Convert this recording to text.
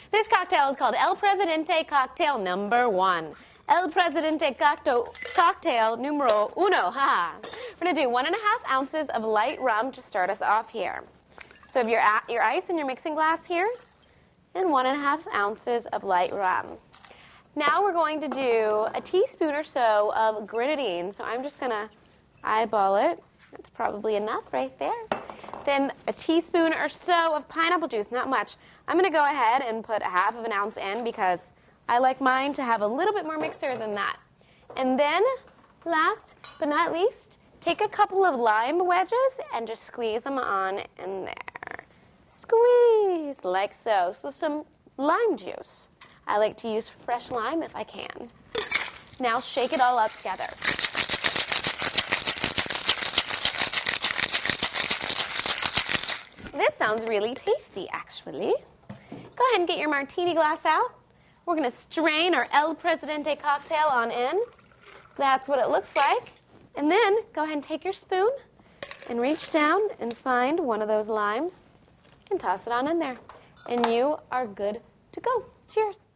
This cocktail is called El Presidente Cocktail number 1. El Presidente Cocktail numero uno. Ha. We're going to do 1.5 ounces of light rum to start us off here. So you have your ice in your mixing glass here, and 1.5 ounces of light rum. Now we're going to do a teaspoon or so of grenadine. So I'm just going to eyeball it. That's probably enough right there. Then a teaspoon or so of pineapple juice, not much. I'm going to go ahead and put 1/2 ounce in because I like mine to have a little bit more mixer than that. And then, last but not least, take a couple of lime wedges and just squeeze them on in there. Squeeze, like so. So some lime juice. I like to use fresh lime if I can. Now shake it all up together. This sounds really tasty, actually. Go ahead and get your martini glass out. We're going to strain our El Presidente cocktail on in. That's what it looks like. And then go ahead and take your spoon and reach down and find one of those limes and toss it on in there. And you are good to go. Cheers.